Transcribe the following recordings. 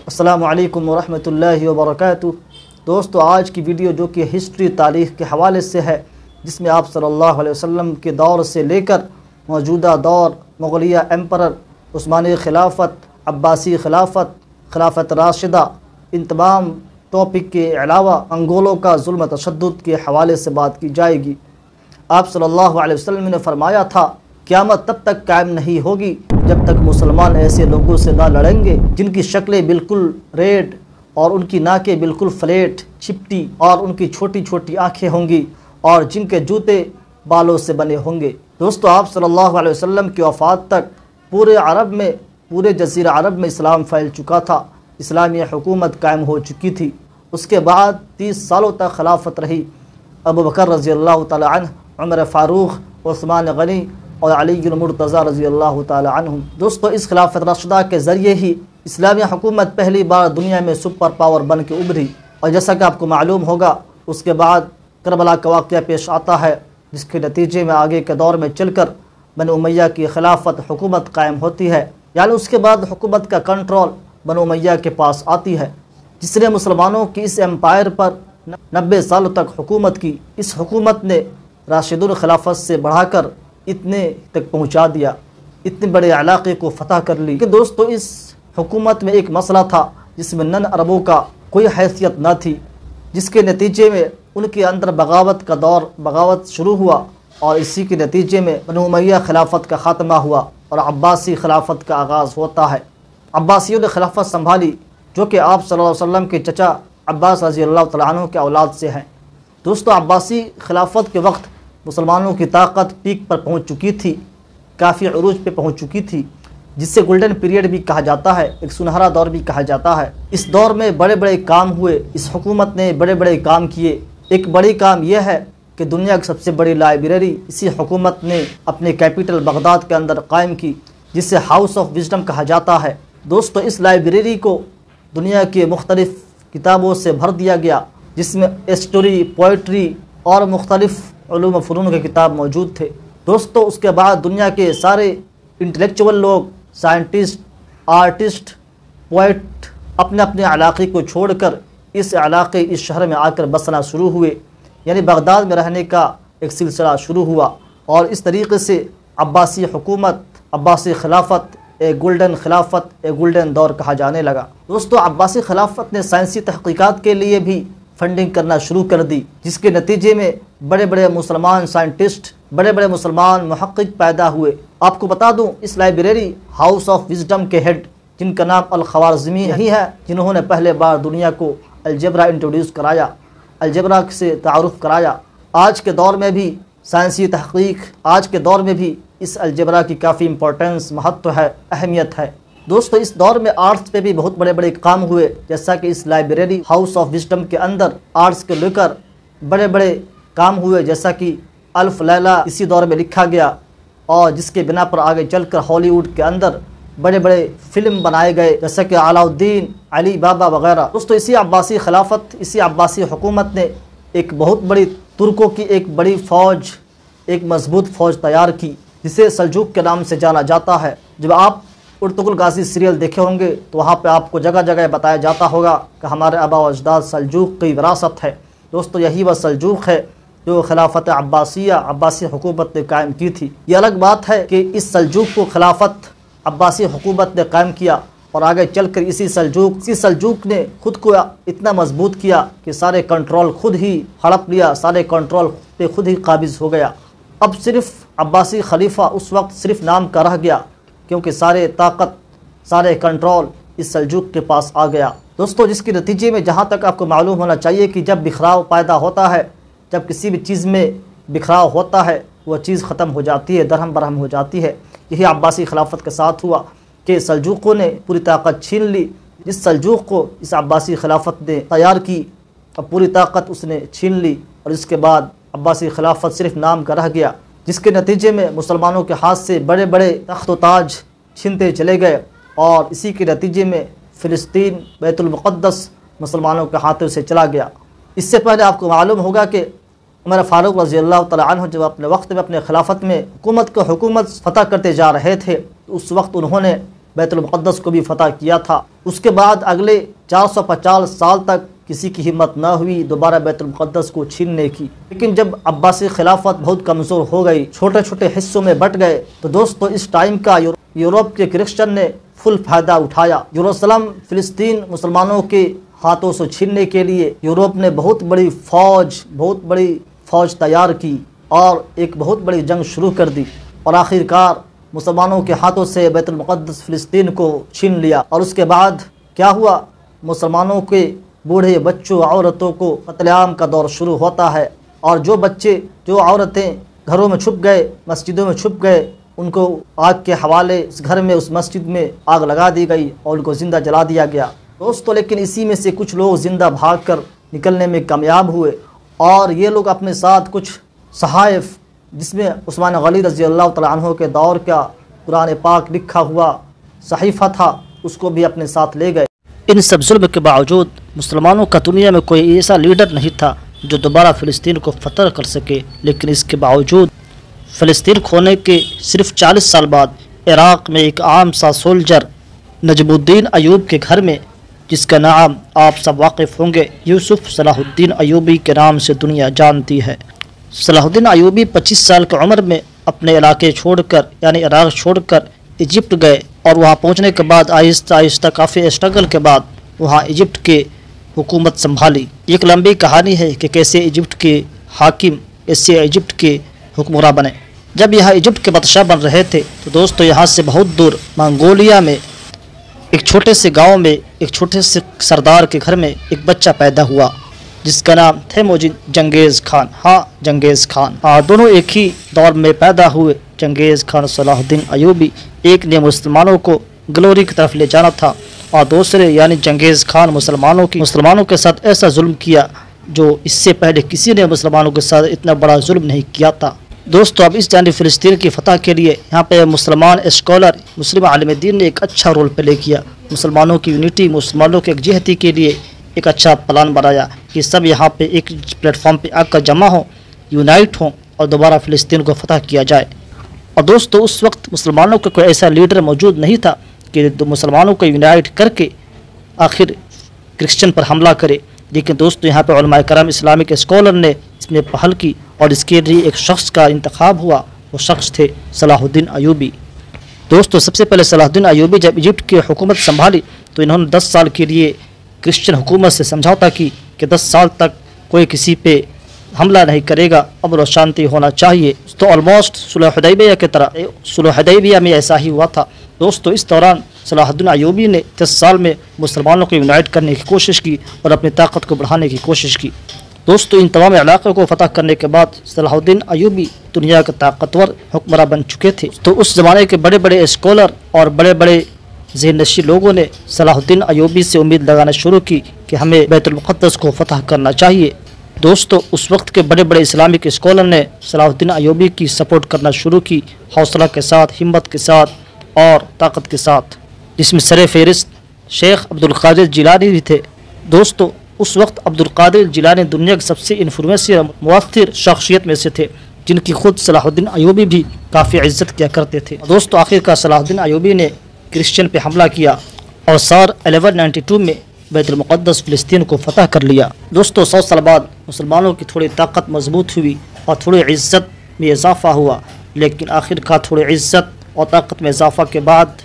السلام علیکم ورحمۃ اللہ وبرکاتہ۔ دوستو، آج کی ویڈیو جو کہ ہسٹری تاریخ کے حوالے سے ہے، جس میں آپ صلی اللہ علیہ وسلم کے دور سے لے کر موجودہ دور، مغلیہ ایمپرر، عثمانی خلافت، عباسی خلافت، خلافت راشدہ، ان تمام ٹاپک کے علاوہ انگولوں کا ظلم و تشدد کے حوالے سے بات کی جائے گی۔ آپ صلی اللہ علیہ وسلم نے فرمایا تھا، قیامت تب تک قائم نہیں ہوگی جب تک مسلمان ایسے لوگوں سے نہ لڑیں گے جن کی شکلیں بالکل ریڈ اور ان کی ناکیں بالکل فلیٹ چپٹی اور ان کی چھوٹی چھوٹی آنکھیں ہوں گی اور جن کے جوتے بالوں سے بنے ہوں گے۔ دوستو، آپ صلی اللہ علیہ وسلم کی وفات تک پورے جزیرہ عرب میں اسلام پھیل چکا تھا، اسلامی حکومت قائم ہو چکی تھی۔ اس کے بعد 30 سالوں تک خلافت رہی ابو بکر رضی اللہ تعالی عنہ، عمر فاروق، عثمان غنی اور علی المرتضی رضی اللہ تعالی عنہم۔ دوستو، اس خلافت راشدہ کے ذریعے ہی اسلامی حکومت پہلی بار دنیا میں سپر پاور بن کے ابھری، اور جیسا کہ آپ کو معلوم ہوگا اس کے بعد کربلا کا واقعہ پیش آتا ہے، جس کے نتیجے میں آگے کے دور میں چل کر بنو امیہ کی خلافت حکومت قائم ہوتی ہے، یعنی اس کے بعد حکومت کا کنٹرول بنو امیہ کے پاس آتی ہے، جس نے مسلمانوں کی اس امپائر پر 90 سالوں تک حکومت کی۔ اس حکومت نے راشدون خلافت سے بڑھا کر اتنے تک پہنچا دیا، اتنے بڑے علاقے کو فتح کر لی کہ دوستو اس حکومت میں ایک مسئلہ تھا جس میں نن عربوں کا کوئی حیثیت نہ تھی، جس کے نتیجے میں ان کے اندر بغاوت شروع ہوا، اور اسی کے نتیجے میں بنو امیہ خلافت کا خاتمہ ہوا اور عباسی خلافت کا آغاز ہوتا ہے۔ عباسیوں نے خلافت سنبھالی، جو کہ آپ صلی اللہ علیہ وسلم کے چچا عباس رضی اللہ تعالیٰ عنہ کے اولاد سے ہیں۔ دوستو، عباسی خلافت کے وقت مسلمانوں کی طاقت پیک پر پہنچ چکی تھی، کافی عروج پہ پہنچ چکی تھی، جس سے گولڈن پیریڈ بھی کہا جاتا ہے، ایک سنہرا دور بھی کہا جاتا ہے۔ اس دور میں بڑے بڑے کام ہوئے، اس حکومت نے بڑے بڑے کام کیے۔ ایک بڑی کام یہ ہے کہ دنیا کی سب سے بڑی لائبریری اسی حکومت نے اپنے کیپٹل بغداد کے اندر قائم کی، جس سے ہاؤس آف وزڈم کہا جاتا ہے۔ دوستو، اس لائبریری کو دنیا کے مختلف کتابوں سے بھر دیا گیا، جس میں اسٹوری، پوئٹری اور مختلف علوم و فنون کے کتاب موجود تھے۔ دوستو، اس کے بعد دنیا کے سارے انٹلیکچول لوگ، سائنٹسٹ، آرٹسٹ، پوئٹ اپنے اپنے علاقے کو چھوڑ کر اس شہر میں آ کر بسنا شروع ہوئے، یعنی بغداد میں رہنے کا ایک سلسلہ شروع ہوا، اور اس طریقے سے عباسی حکومت، عباسی خلافت ایک گولڈن خلافت، ایک گولڈن دور کہا جانے لگا۔ دوستو، عباسی خلافت نے سائنسی تحقیقات کے لیے بھی فنڈنگ کرنا شروع کر دی، جس کے نتیجے میں بڑے بڑے مسلمان سائنٹسٹ، بڑے بڑے مسلمان محقق پیدا ہوئے۔ آپ کو بتا دوں، اس لائبریری ہاؤس آف وزڈم کے ہیڈ، جن کا نام الخوارزمی ہی ہے، جنہوں نے پہلے بار دنیا کو الجبرا انٹروڈیوس کرایا، الجبرا سے تعارف کرایا۔ آج کے دور میں بھی سائنسی تحقیق، آج کے دور میں بھی اس الجبرا کی کافی امپورٹنس، مہتو ہے، اہمیت ہے۔ دوستو، اس دور میں آرٹس پہ بھی بہت بڑے بڑے کام ہوئے، جیسا کہ اس لائبریری ہاؤس آف وزڈم کے اندر آرٹس کے لے کر بڑے بڑے کام ہوئے، جیسا کہ الف لیلہ اسی دور میں لکھا گیا، اور جس کے بنا پر آگے چل کر ہالی ووڈ کے اندر بڑے بڑے فلم بنائے گئے، جیسا کہ علاء الدین، علی بابا وغیرہ۔ دوستو، اسی عباسی خلافت، اسی عباسی حکومت نے ایک بہت بڑی ترکوں کی ایک بڑی فوج، ایک مضبوط فوج تیار کی، جسے سلجوق کے نام سے جانا جاتا ہے۔ جب آپ ارطغرل غازی سیریل دیکھے ہوں گے تو وہاں پہ آپ کو جگہ جگہ بتایا جاتا ہوگا کہ ہمارے آبا و اجداد سلجوق کی وراثت ہے۔ دوستو، یہی وہ سلجوق ہے جو خلافت عباسیہ، عباسی حکومت نے قائم کی تھی۔ یہ الگ بات ہے کہ اس سلجوق کو خلافت عباسی حکومت نے قائم کیا، اور آگے چل کر اسی سلجوق نے خود کو اتنا مضبوط کیا کہ سارے کنٹرول خود ہی ہڑپ لیا، سارے کنٹرول پہ خود ہی قابض ہو گیا۔ اب صرف عباسی خلیفہ اس وقت صرف نام کا رہ گیا، کیونکہ سارے طاقت، سارے کنٹرول اس سلجوق کے پاس آ گیا۔ دوستو، جس کے نتیجے میں جہاں تک آپ کو معلوم ہونا چاہیے کہ جب بکھراؤ پیدا ہوتا ہے، جب کسی بھی چیز میں بکھراؤ ہوتا ہے، وہ چیز ختم ہو جاتی ہے، درہم برہم ہو جاتی ہے۔ یہی عباسی خلافت کے ساتھ ہوا کہ سلجوقوں نے پوری طاقت چھین لی۔ جس سلجوق کو اس عباسی خلافت نے تیار کی، اب پوری طاقت اس نے چھین لی، اور اس کے بعد عباسی خلافت صرف نام کا رہ گیا، جس کے نتیجے میں مسلمانوں کے ہاتھ سے بڑے بڑے تخت و تاج چھینتے چلے گئے، اور اسی کے نتیجے میں فلسطین، بیت المقدس مسلمانوں کے ہاتھوں سے چلا گیا۔ اس سے پہلے آپ کو معلوم ہوگا کہ عمر فاروق رضی اللہ تعالیٰ عنہ جب اپنے وقت میں اپنے خلافت میں حکومت فتح کرتے جا رہے تھے، تو اس وقت انہوں نے بیت المقدس کو بھی فتح کیا تھا۔ اس کے بعد اگلے 450 سال تک کسی کی ہمت نہ ہوئی دوبارہ بیت المقدس کو چھیننے کی، لیکن جب عباسی خلافت بہت کمزور ہو گئی، چھوٹے چھوٹے حصوں میں بٹ گئے، تو دوستو اس ٹائم کا یورپ کے کرسچن نے فل فائدہ اٹھایا۔ یروشلم فلسطین مسلمانوں کے ہاتھوں سے چھیننے کے لیے یورپ نے بہت بڑی فوج تیار کی اور ایک بہت بڑی جنگ شروع کر دی، اور آخر کار مسلمانوں کے ہاتھوں سے بیت المقدس فلسطین کو چھین لیا۔ اور اس کے بعد کیا ہوا؟ مسلمانوں کے بوڑھے بچوں عورتوں کو قتل عام کا دور شروع ہوتا ہے، اور جو عورتیں گھروں میں چھپ گئے، مسجدوں میں چھپ گئے، ان کو آگ کے حوالے اس گھر میں اس مسجد میں آگ لگا دی گئی اور ان کو زندہ جلا دیا گیا۔ دوستو لیکن اسی میں سے کچھ لوگ زندہ بھاگ کر نکلنے میں کامیاب ہوئے، اور یہ لوگ اپنے ساتھ کچھ صحائف جس میں عثمان غنی رضی اللہ تعالیٰ عنہ کے دور کا قرآن پاک لکھا ہوا صحیفہ تھا، اس کو بھی اپنے ساتھ لے گئے۔ ان سب ظلم کے باوجود مسلمانوں کا دنیا میں کوئی ایسا لیڈر نہیں تھا جو دوبارہ فلسطین کو فتح کر سکے، لیکن اس کے باوجود فلسطین کھونے کے صرف 40 سال بعد عراق میں ایک عام سا سولجر نجم الدین ایوب کے گھر میں، جس کا نام آپ سب واقف ہوں گے، یوسف صلاح الدین ایوبی کے نام سے دنیا جانتی ہے۔ صلاح الدین ایوبی 25 سال کی عمر میں اپنے علاقے چھوڑ کر یعنی عراق چھوڑ کر ایجپٹ گئے، اور وہاں پہنچنے کے بعد آہستہ آہستہ کافی اسٹرگل کے بعد وہاں ایجپٹ کے حکومت سنبھالی۔ ایک لمبی کہانی ہے کہ کیسے ایجپٹ کے حاکم کیسے ایجپٹ کے حکمراں بنے۔ جب یہاں ایجپٹ کے بادشاہ بن رہے تھے تو دوستو یہاں سے بہت دور منگولیا میں ایک چھوٹے سے گاؤں میں ایک چھوٹے سے سردار کے گھر میں ایک بچہ پیدا ہوا جس کا نام تیموجن جنگیز خان۔ جنگیز خان دونوں ایک ہی دور میں پیدا ہوئے۔ جنگیز خان صلاح الدین ایوبی ایک نے مسلمانوں کو گلوری کی طرف لے جانا تھا، اور دوسرے یعنی جنگیز خان مسلمانوں کے ساتھ ایسا ظلم کیا جو اس سے پہلے کسی نے مسلمانوں کے ساتھ اتنا بڑا ظلم نہیں کیا تھا۔ دوستو اب اس جانب فلسطین کی فتح کے لیے یہاں پہ مسلمان اسکالر مسلم عالم دین نے ایک اچھا رول پلے کیا۔ مسلمانوں کی یونٹی، مسلمانوں کی یکجہتی کے لیے ایک اچھا پلان بنایا کہ سب یہاں پہ ایک پلیٹ فارم پہ آ کر جمع ہوں، یونائٹ ہوں اور دوبارہ فلسطین کو فتح کیا جائے۔ اور دوستو اس وقت مسلمانوں کا کوئی ایسا لیڈر موجود نہیں تھا کہ مسلمانوں کو یونائٹ کر کے آخر کرسچن پر حملہ کرے، لیکن دوستو یہاں پہ علماء کرام اسلامک اسکالر نے اس میں پہل کی، اور اس کے لیے ایک شخص کا انتخاب ہوا، وہ شخص تھے صلاح الدین ایوبی۔ دوستو سب سے پہلے صلاح الدین ایوبی جب ایجپٹ کی حکومت سنبھالی تو انہوں نے 10 سال کے لیے کرسچن حکومت سے سمجھوتا کی کہ 10 سال تک کوئی کسی پہ حملہ نہیں کرے گا، امن و شانتی ہونا چاہیے۔ تو آلموسٹ صلح حدیبیہ کی طرح صلح حدیبیہ میں ایسا ہی ہوا تھا۔ دوستو اس دوران صلاح الدین ایوبی نے 10 سال میں مسلمانوں کو یونائٹ کرنے کی کوشش کی اور اپنی طاقت کو بڑھانے کی کوشش کی۔ دوستو ان تمام علاقوں کو فتح کرنے کے بعد صلاح الدین ایوبی دنیا کے طاقتور حکمراں بن چکے تھے۔ تو اس زمانے کے بڑے بڑے اسکالر اور بڑے بڑے ذہن نشین لوگوں نے صلاح الدین ایوبی سے امید لگانا شروع کی کہ ہمیں بیت المقدس کو فتح کرنا چاہیے۔ دوستو اس وقت کے بڑے بڑے اسلامک اسکالر نے صلاح الدین ایوبی کی سپورٹ کرنا شروع کی، حوصلہ کے ساتھ، ہمت کے ساتھ اور طاقت کے ساتھ، جس میں سر فہرست شیخ عبدالقادر جیلانی بھی تھے۔ دوستو اس وقت عبدالقادر جیلانی دنیا کی سب سے انفلوئنشل مؤثر شخصیت میں سے تھے، جن کی خود صلاح الدین ایوبی بھی کافی عزت کیا کرتے تھے۔ دوستو آخر کار صلاح الدین ایوبی نے کرسچن پہ حملہ کیا اور سال 1192 میں بیت المقدس فلسطین کو فتح کر لیا۔ دوستو 100 سال بعد مسلمانوں کی تھوڑی طاقت مضبوط ہوئی اور تھوڑی عزت میں اضافہ ہوا، لیکن آخر کار تھوڑی عزت اور طاقت میں اضافہ کے بعد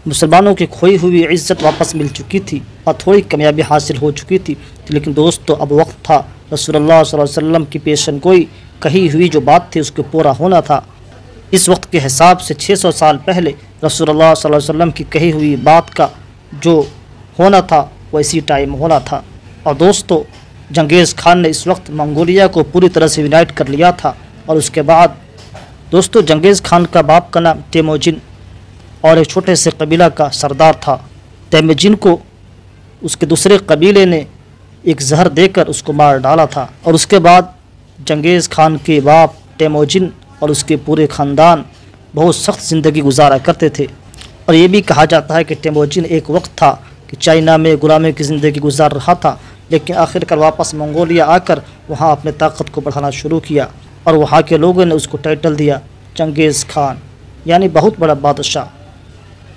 مسلمانوں کی کھوئی ہوئی عزت واپس مل چکی تھی اور تھوڑی کامیابی حاصل ہو چکی تھی۔ لیکن دوستو اب وقت تھا رسول اللہ صلی اللہ علیہ وسلم کی پیشن گوئی کہی ہوئی جو بات تھی اس کو پورا ہونا تھا۔ اس وقت کے حساب سے 600 سال پہلے رسول اللہ صلی اللہ علیہ وسلم کی کہی ہوئی بات کا جو ہونا تھا وہ اسی ٹائم ہونا تھا۔ اور دوستو جنگیز خان نے اس وقت منگولیا کو پوری طرح سے یونائٹ کر لیا تھا، اور اس کے بعد دوستو جنگیز خان کا باپ کا نام تیموجن اور ایک چھوٹے سے قبیلہ کا سردار تھا۔ تیموجن کو اس کے دوسرے قبیلے نے ایک زہر دے کر اس کو مار ڈالا تھا، اور اس کے بعد جنگیز خان کے باپ تیموجن اور اس کے پورے خاندان بہت سخت زندگی گزارا کرتے تھے۔ اور یہ بھی کہا جاتا ہے کہ تیموجن ایک وقت تھا کہ چائنا میں غلامی کی زندگی گزار رہا تھا، لیکن آخر کار واپس منگولیا آ کر وہاں اپنے طاقت کو بڑھانا شروع کیا، اور وہاں کے لوگوں نے اس کو ٹائٹل دیا جنگیز خان، یعنی بہت بڑا بادشاہ۔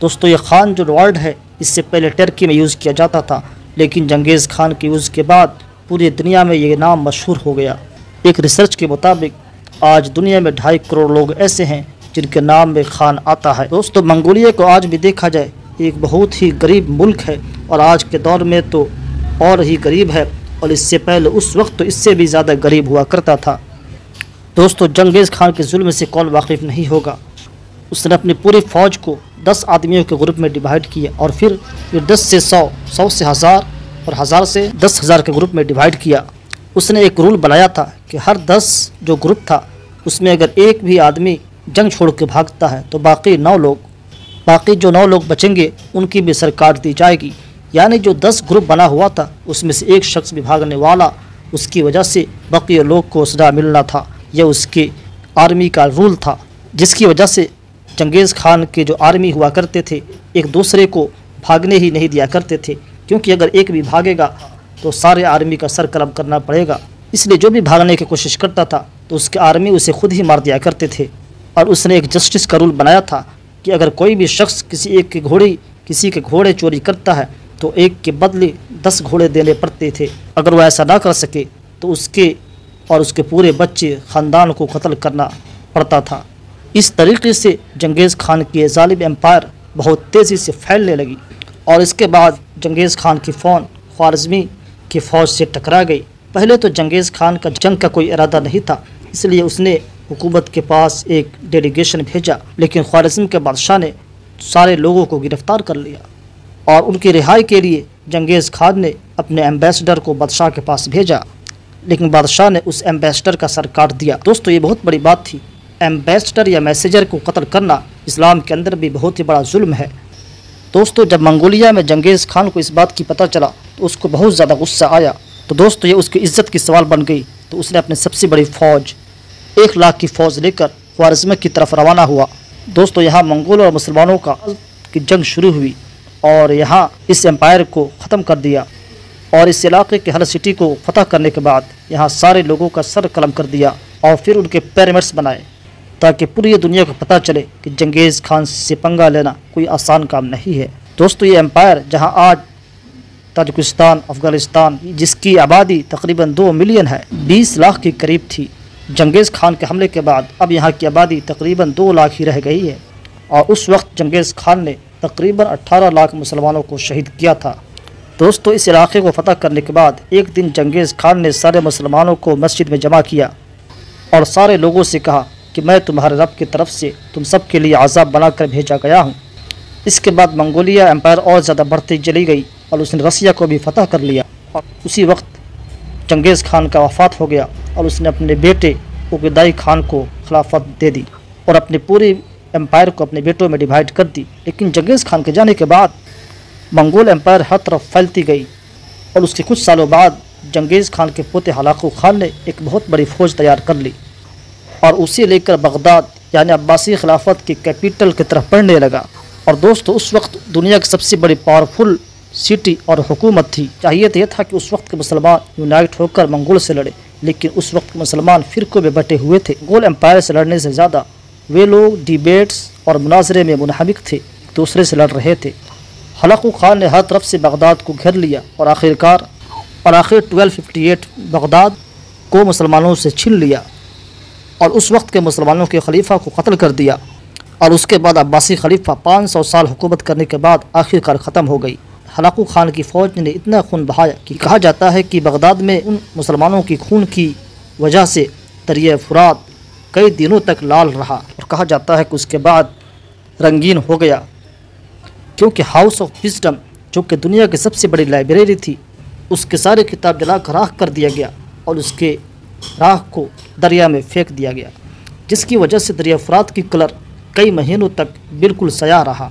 دوستو یہ خان جو ورڈ ہے اس سے پہلے ٹرکی میں یوز کیا جاتا تھا، لیکن چنگیز خان کے یوز کے بعد پوری دنیا میں یہ نام مشہور ہو گیا۔ ایک ریسرچ کے مطابق آج دنیا میں 2.5 کروڑ لوگ ایسے ہیں جن کے نام میں خان آتا ہے۔ دوستو منگولیا کو آج بھی دیکھا جائے ایک بہت ہی غریب ملک ہے، اور آج کے دور میں تو اور ہی غریب ہے، اور اس سے پہلے اس وقت تو اس سے بھی زیادہ غریب ہوا کرتا تھا۔ دوستو چنگیز خان کے ظلم سے کون واقف نہیں ہوگا۔ اس نے اپنی پوری فوج کو 10 آدمیوں کے گروپ میں ڈیوائیڈ کیا، اور پھر 10 سے 100، 100 سے 1000 اور 1000 سے 10,000 کے گروپ میں ڈیوائیڈ کیا۔ اس نے ایک رول بنایا تھا کہ ہر 10 جو گروپ تھا اس میں اگر ایک بھی آدمی جنگ چھوڑ کے بھاگتا ہے تو باقی 9 لوگ بچیں گے، ان کی بھی سر کاٹ دی جائے گی۔ یعنی جو 10 گروپ بنا ہوا تھا اس میں سے ایک شخص بھی بھاگنے والا، اس کی وجہ سے باقی لوگ کو سزا ملنا تھا۔ یہ اس کی آرمی کا رول تھا، جس کی وجہ سے چنگیز خان کے جو آرمی ہوا کرتے تھے ایک دوسرے کو بھاگنے ہی نہیں دیا کرتے تھے، کیونکہ اگر ایک بھی بھاگے گا تو سارے آرمی کا سر قلم کرنا پڑے گا۔ اس لیے جو بھی بھاگنے کی کوشش کرتا تھا تو اس کے آرمی اسے خود ہی مار دیا کرتے تھے۔ اور اس نے ایک جسٹس کا رول بنایا تھا کہ اگر کوئی بھی شخص کسی کے گھوڑے چوری کرتا ہے تو ایک کے بدلے 10 گھوڑے دینے پڑتے تھے۔ اگر وہ ایسا نہ کر سکے تو اس کے پورے بچے خاندان کو قتل کرنا پڑتا تھا۔ اس طریقے سے چنگیز خان کی ظالم امپائر بہت تیزی سے پھیلنے لگی، اور اس کے بعد چنگیز خان کی فوج خوارزمی کی فوج سے ٹکرا گئی۔ پہلے تو چنگیز خان کا جنگ کا کوئی ارادہ نہیں تھا، اس لیے اس نے حکومت کے پاس ایک ڈیلیگیشن بھیجا، لیکن خوارزم کے بادشاہ نے سارے لوگوں کو گرفتار کر لیا، اور ان کی رہائی کے لیے چنگیز خان نے اپنے ایمبیسڈر کو بادشاہ کے پاس بھیجا، لیکن بادشاہ نے اس ایمبیسڈر کا سر کاٹ دیا۔ دوستو یہ بہت بڑی بات تھی، ایمبیسڈر یا میسیجر کو قتل کرنا اسلام کے اندر بھی بہت ہی بڑا ظلم ہے۔ دوستو جب منگولیا میں چنگیز خان کو اس بات کی پتہ چلا تو اس کو بہت زیادہ غصہ آیا، تو دوستو یہ اس کی عزت کی سوال بن گئی، تو اس نے اپنی سب سے بڑی فوج 1 لاکھ کی فوج لے کر خوارزم کی طرف روانہ ہوا۔ دوستو یہاں منگول اور مسلمانوں کی جنگ شروع ہوئی، اور یہاں اس امپائر کو ختم کر دیا، اور اس علاقے کے ہر سٹی کو فتح کرنے کے بعد یہاں سارے لوگوں کا سر قلم کر دیا، اور پھر ان کے پیرامڈس بنائے تاکہ پوری دنیا کو پتہ چلے کہ چنگیز خان سے پنگا لینا کوئی آسان کام نہیں ہے۔ دوستو یہ امپائر جہاں آج تاجکستان، افغانستان، جس کی آبادی تقریباً 2 ملین ہے، 20 لاکھ کے قریب تھی، چنگیز خان کے حملے کے بعد اب یہاں کی آبادی تقریباً 2 لاکھ ہی رہ گئی ہے، اور اس وقت چنگیز خان نے تقریباً 18 لاکھ مسلمانوں کو شہید کیا تھا۔ دوستو اس علاقے کو فتح کرنے کے بعد ایک دن چنگیز خان نے سارے مسلمانوں کو مسجد میں جمع کیا، اور سارے لوگوں سے کہا کہ میں تمہارے رب کی طرف سے تم سب کے لیے عذاب بنا کر بھیجا گیا ہوں۔ اس کے بعد منگولیا امپائر اور زیادہ بڑھتی چلی گئی، اور اس نے رسیا کو بھی فتح کر لیا، اور اسی وقت چنگیز خان کا وفات ہو گیا، اور اس نے اپنے بیٹے اوگیدائی خان کو خلافت دے دی، اور اپنے پوری امپائر کو اپنے بیٹوں میں ڈیوائیڈ کر دی۔ لیکن چنگیز خان کے جانے کے بعد منگول امپائر ہر طرف پھیلتی گئی، اور اس کے کچھ سالوں بعد چنگیز خان کے پوتے ہلاکو خان نے ایک بہت بڑی فوج تیار کر لی، اور اسے لے کر بغداد یعنی عباسی خلافت کی کیپٹل کی طرف بڑھنے لگا۔ اور دوستو اس وقت دنیا کی سب سے بڑی پاورفل سٹی اور حکومت تھی۔ چاہیے تو یہ تھا کہ اس وقت کے مسلمان یونائٹ ہو کر منگول سے لڑے، لیکن اس وقت کے مسلمان فرقوں میں بٹے ہوئے تھے۔ منگول امپائر سے لڑنے سے زیادہ وہ لوگ ڈیبیٹس اور مناظرے میں منہمک تھے، ایک دوسرے سے لڑ رہے تھے۔ ہلاکو خان نے ہر طرف سے بغداد کو گھیر لیا، اور آخر 1258 بغداد کو مسلمانوں سے چھین لیا، اور اس وقت کے مسلمانوں کے خلیفہ کو قتل کر دیا، اور اس کے بعد عباسی خلیفہ 500 سال حکومت کرنے کے بعد آخر کار ختم ہو گئی۔ ہلاکو خان کی فوج نے اتنا خون بہایا کہ کہا جاتا ہے کہ بغداد میں ان مسلمانوں کی خون کی وجہ سے دریائے فرات کئی دنوں تک لال رہا، اور کہا جاتا ہے کہ اس کے بعد رنگین ہو گیا، کیونکہ ہاؤس آف وزڈم جو کہ دنیا کی سب سے بڑی لائبریری تھی، اس کے سارے کتاب جلا کر راکھ کر دیا گیا، اور اس کے راکھ کو دریا میں پھینک دیا گیا، جس کی وجہ سے دریا فرات کی کلر کئی مہینوں تک بالکل سیاہ رہا۔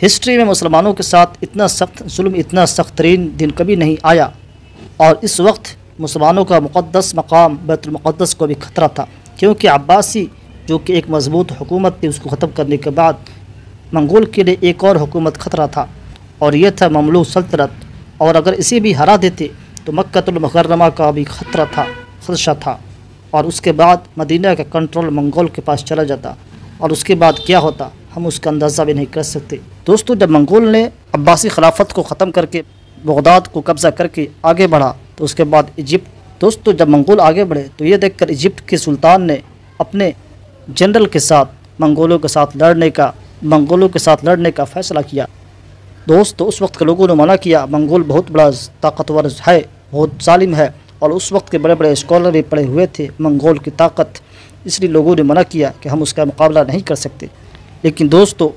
ہسٹری میں مسلمانوں کے ساتھ اتنا سخت ظلم، اتنا سخت ترین دن کبھی نہیں آیا، اور اس وقت مسلمانوں کا مقدس مقام بیت المقدس کو بھی خطرہ تھا، کیونکہ عباسی جو کہ ایک مضبوط حکومت تھی، اس کو ختم کرنے کے بعد منگول کے لیے ایک اور حکومت خطرہ تھا، اور یہ تھا مملوک سلطنت، اور اگر اسے بھی ہرا دیتے تو مکہ المکرمہ کا بھی خدشہ تھا، اور اس کے بعد مدینہ کا کنٹرول منگول کے پاس چلا جاتا، اور اس کے بعد کیا ہوتا ہم اس کا اندازہ بھی نہیں کر سکتے۔ دوستو جب منگول نے عباسی خلافت کو ختم کر کے بغداد کو قبضہ کر کے آگے بڑھا تو اس کے بعد ایجپٹ، دوستو جب منگول آگے بڑھے تو یہ دیکھ کر ایجپٹ کے سلطان نے اپنے جنرل کے ساتھ منگولوں کے ساتھ لڑنے کا فیصلہ کیا۔ دوستو اس وقت کے لوگوں نے منع کیا، منگول بہت بڑا طاقتور ہے، بہت ظالم ہے، اور اس وقت کے بڑے بڑے اسکالر بھی پڑے ہوئے تھے منگول کی طاقت، اس لیے لوگوں نے منع کیا کہ ہم اس کا مقابلہ نہیں کر سکتے۔ لیکن دوستو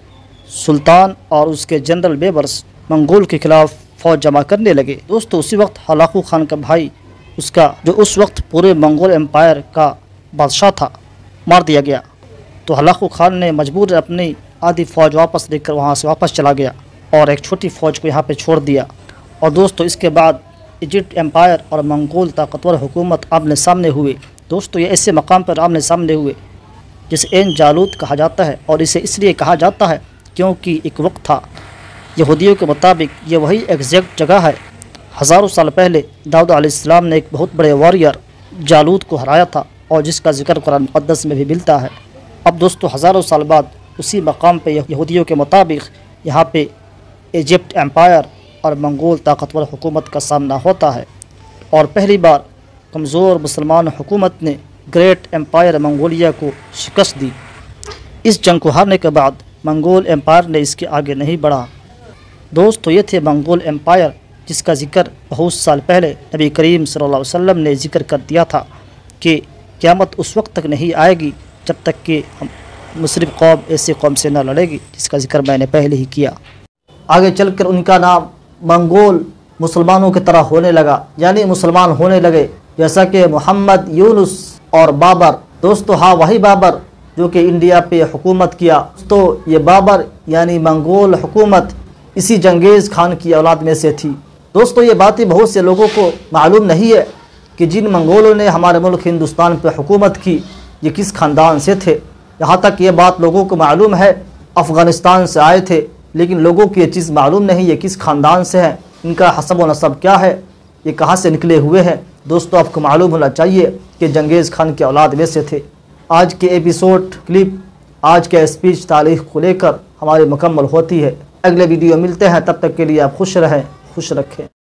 سلطان اور اس کے جنرل بیبرس منگول کے خلاف فوج جمع کرنے لگے۔ دوستو اسی وقت ہلاکو خان کا بھائی، اس کا جو اس وقت پورے منگول امپائر کا بادشاہ تھا، مار دیا گیا۔ تو ہلاکو خان نے مجبور اپنی آدھی فوج واپس لے کر وہاں سے واپس چلا گیا اور ایک چھوٹی فوج کو یہاں پہ چھوڑ دیا۔ اور دوستو اس کے بعد ایجپٹ امپائر اور منگول طاقتور حکومت آمنے سامنے ہوئے۔ دوستو یہ ایسے مقام پر آمنے سامنے ہوئے جسے عین جالوت کہا جاتا ہے، اور اسے اس لیے کہا جاتا ہے کیونکہ ایک وقت تھا، یہودیوں کے مطابق یہ وہی ایگزیکٹ جگہ ہے، ہزاروں سال پہلے داؤد علیہ السلام نے ایک بہت بڑے واریر جالوت کو ہرایا تھا، اور جس کا ذکر قرآن مقدس میں بھی ملتا ہے۔ اب دوستو ہزاروں سال بعد اسی مقام پہ یہودیوں کے مطابق یہاں پہ ایجپٹ امپائر اور منگول طاقتور حکومت کا سامنا ہوتا ہے، اور پہلی بار کمزور مسلمان حکومت نے گریٹ امپائر منگولیا کو شکست دی۔ اس جنگ کو ہارنے کے بعد منگول امپائر نے اس کے آگے نہیں بڑھا۔ دوستو یہ تھے منگول امپائر جس کا ذکر بہت سال پہلے نبی کریم صلی اللہ علیہ وسلم نے ذکر کر دیا تھا کہ قیامت اس وقت تک نہیں آئے گی جب تک کہ مصرف قوم ایسی قوم سے نہ لڑے گی، جس کا ذکر میں نے پہلے ہی کیا۔ آگے چل کر ان کا نام منگول مسلمانوں کی طرح ہونے لگا، یعنی مسلمان ہونے لگے، جیسا کہ محمد، یونس اور بابر۔ دوستو ہاں وہی بابر جو کہ انڈیا پہ حکومت کیا، تو یہ بابر یعنی منگول حکومت اسی چنگیز خان کی اولاد میں سے تھی۔ دوستو یہ باتیں بہت سے لوگوں کو معلوم نہیں ہے کہ جن منگولوں نے ہمارے ملک ہندوستان پہ حکومت کی یہ کس خاندان سے تھے۔ یہاں تک یہ بات لوگوں کو معلوم ہے افغانستان سے آئے تھے، لیکن لوگوں کو یہ چیز معلوم نہیں یہ کس خاندان سے ہیں، ان کا حسب و نسب کیا ہے، یہ کہاں سے نکلے ہوئے ہیں۔ دوستو آپ کو معلوم ہونا چاہیے کہ چنگیز خان کی اولاد میں سے تھے۔ آج کے ایپیسوڈ کلپ، آج کے اسپیچ تاریخ کو لے کر ہماری مکمل ہوتی ہے۔ اگلے ویڈیو ملتے ہیں، تب تک کے لیے آپ خوش رہیں، خوش رکھیں۔